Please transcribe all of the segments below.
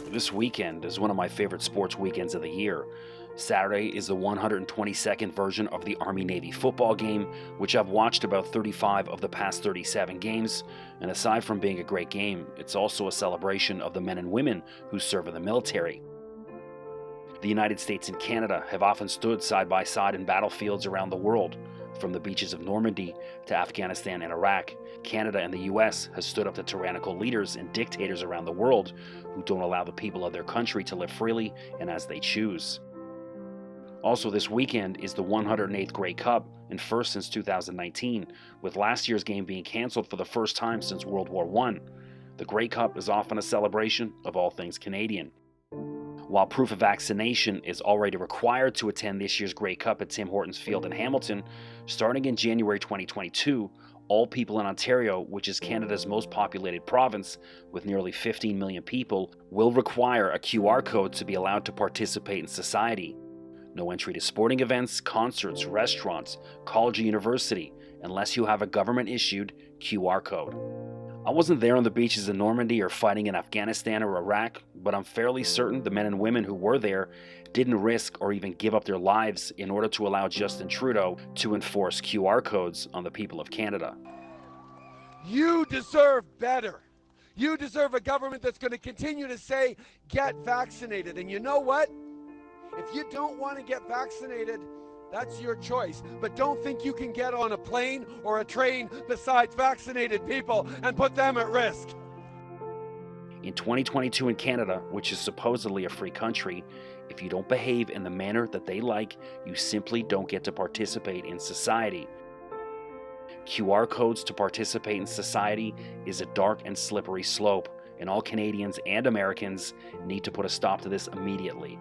This weekend is one of my favorite sports weekends of the year. Saturday is the 122nd version of the Army-Navy football game, which I've watched about 35 of the past 37 games, and aside from being a great game, it's also a celebration of the men and women who serve in the military. The United States and Canada have often stood side by side in battlefields around the world. From the beaches of Normandy to Afghanistan and Iraq, Canada and the US has stood up to tyrannical leaders and dictators around the world who don't allow the people of their country to live freely and as they choose. Also this weekend is the 108th Grey Cup, and first since 2019, with last year's game being cancelled for the first time since World War I. The Grey Cup is often a celebration of all things Canadian. While proof of vaccination is already required to attend this year's Grey Cup at Tim Hortons Field in Hamilton, starting in January 2022, all people in Ontario, which is Canada's most populated province with nearly 15 million people, will require a QR code to be allowed to participate in society. No entry to sporting events, concerts, restaurants, college or university, unless you have a government-issued QR code. I wasn't there on the beaches in Normandy or fighting in Afghanistan or Iraq, but I'm fairly certain the men and women who were there didn't risk or even give up their lives in order to allow Justin Trudeau to enforce QR codes on the people of Canada. You deserve better. You deserve a government that's going to continue to say, get vaccinated. And you know what? If you don't want to get vaccinated, that's your choice. But don't think you can get on a plane or a train besides vaccinated people and put them at risk. In 2022 in Canada, which is supposedly a free country, if you don't behave in the manner that they like, you simply don't get to participate in society. QR codes to participate in society is a dark and slippery slope, and all Canadians and Americans need to put a stop to this immediately.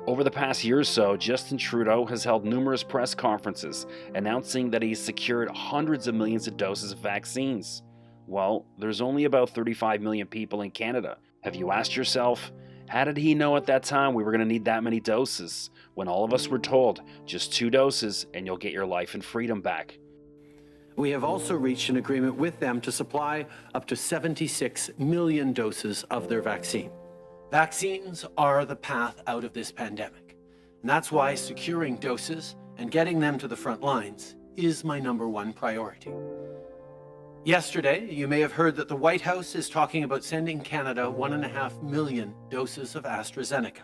Over the past year or so, Justin Trudeau has held numerous press conferences announcing that he's secured hundreds of millions of doses of vaccines. Well, there's only about 35 million people in Canada. Have you asked yourself, how did he know at that time we were going to need that many doses, when all of us were told just 2 doses and you'll get your life and freedom back? We have also reached an agreement with them to supply up to 76 million doses of their vaccine. Vaccines are the path out of this pandemic, and that's why securing doses and getting them to the front lines is my #1 priority. Yesterday, you may have heard that the White House is talking about sending Canada 1.5 million doses of AstraZeneca.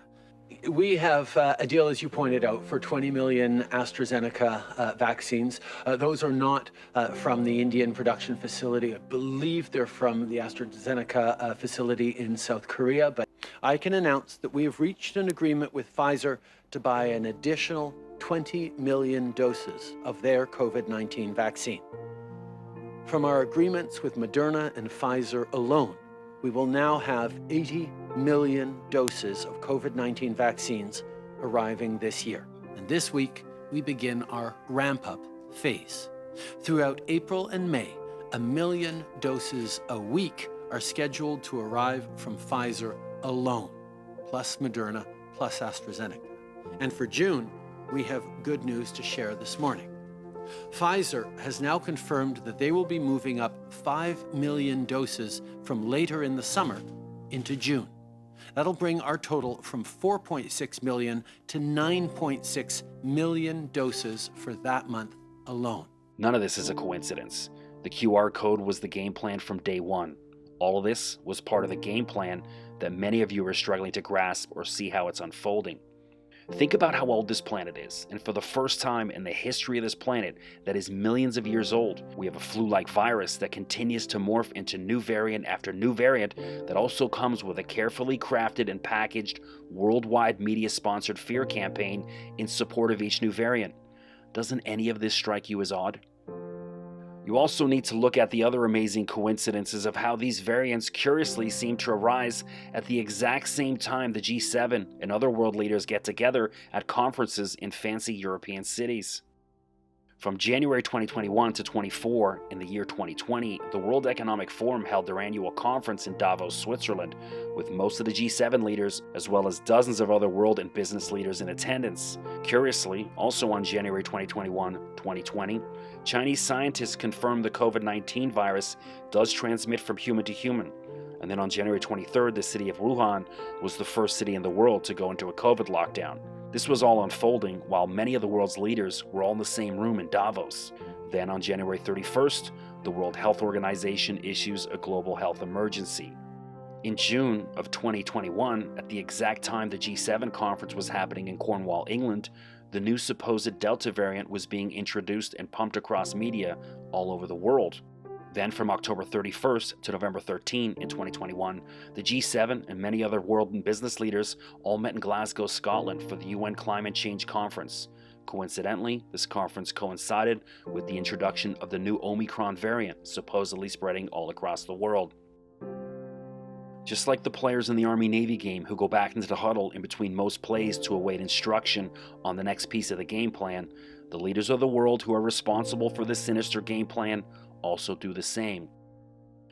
We have a deal, as you pointed out, for 20 million AstraZeneca vaccines. Those are not from the Indian production facility. I believe they're from the AstraZeneca facility in South Korea. But I can announce that we have reached an agreement with Pfizer to buy an additional 20 million doses of their COVID-19 vaccine. From our agreements with Moderna and Pfizer alone, we will now have 80 million doses of COVID-19 vaccines arriving this year. And this week, we begin our ramp-up phase. Throughout April and May, 1 million doses a week are scheduled to arrive from Pfizer alone, plus Moderna, plus AstraZeneca. And for June, we have good news to share this morning. Pfizer has now confirmed that they will be moving up 5 million doses from later in the summer into June. That'll bring our total from 4.6 million to 9.6 million doses for that month alone. None of this is a coincidence. The QR code was the game plan from day one. All of this was part of the game plan that many of you are struggling to grasp or see how it's unfolding. Think about how old this planet is, and for the first time in the history of this planet that is millions of years old, we have a flu-like virus that continues to morph into new variant after new variant that also comes with a carefully crafted and packaged worldwide media-sponsored fear campaign in support of each new variant. Doesn't any of this strike you as odd? You also need to look at the other amazing coincidences of how these variants curiously seem to arise at the exact same time the G7 and other world leaders get together at conferences in fancy European cities. From January 2021 to 24 in the year 2020, the World Economic Forum held their annual conference in Davos, Switzerland, with most of the G7 leaders, as well as dozens of other world and business leaders in attendance. Curiously, also on January 2020, Chinese scientists confirmed the COVID-19 virus does transmit from human to human. And then on January 23rd, the city of Wuhan was the first city in the world to go into a COVID lockdown. This was all unfolding while many of the world's leaders were all in the same room in Davos. Then on January 31st, the World Health Organization issues a global health emergency. In June of 2021, at the exact time the G7 conference was happening in Cornwall, England, the new supposed Delta variant was being introduced and pumped across media all over the world. Then from October 31st to November 13 in 2021, the G7 and many other world and business leaders all met in Glasgow, Scotland for the UN Climate Change Conference. Coincidentally, this conference coincided with the introduction of the new Omicron variant, supposedly spreading all across the world. Just like the players in the Army-Navy game who go back into the huddle in between most plays to await instruction on the next piece of the game plan, the leaders of the world who are responsible for this sinister game plan also do the same.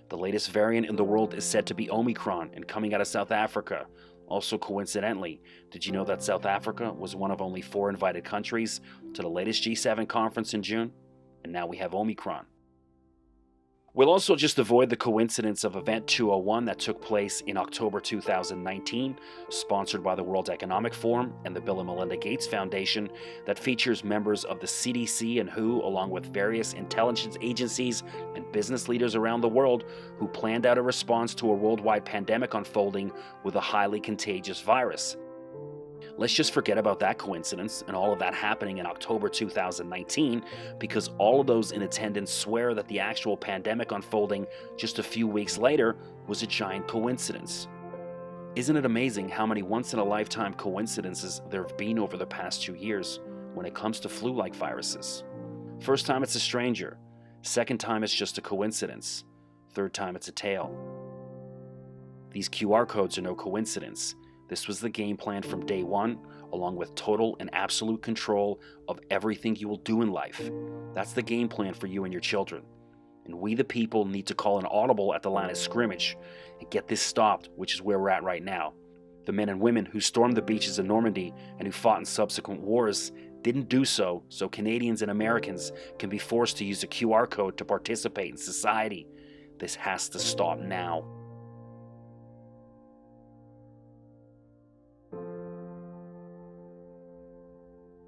The latest variant in the world is said to be Omicron and coming out of South Africa. Also coincidentally, did you know that South Africa was one of only 4 invited countries to the latest G7 conference in June? And now we have Omicron. We'll also just avoid the coincidence of Event 201 that took place in October 2019, sponsored by the World Economic Forum and the Bill and Melinda Gates Foundation, that features members of the CDC and WHO, along with various intelligence agencies and business leaders around the world, who planned out a response to a worldwide pandemic unfolding with a highly contagious virus. Let's just forget about that coincidence and all of that happening in October 2019, because all of those in attendance swear that the actual pandemic unfolding just a few weeks later was a giant coincidence. Isn't it amazing how many once-in-a-lifetime coincidences there have been over the past 2 years when it comes to flu-like viruses? First time it's a stranger, second time it's just a coincidence, third time it's a tale. These QR codes are no coincidence. This was the game plan from day one, along with total and absolute control of everything you will do in life. That's the game plan for you and your children. And we the people need to call an audible at the line of scrimmage and get this stopped, which is where we're at right now. The men and women who stormed the beaches of Normandy and who fought in subsequent wars didn't do so Canadians and Americans can be forced to use a QR code to participate in society. This has to stop now.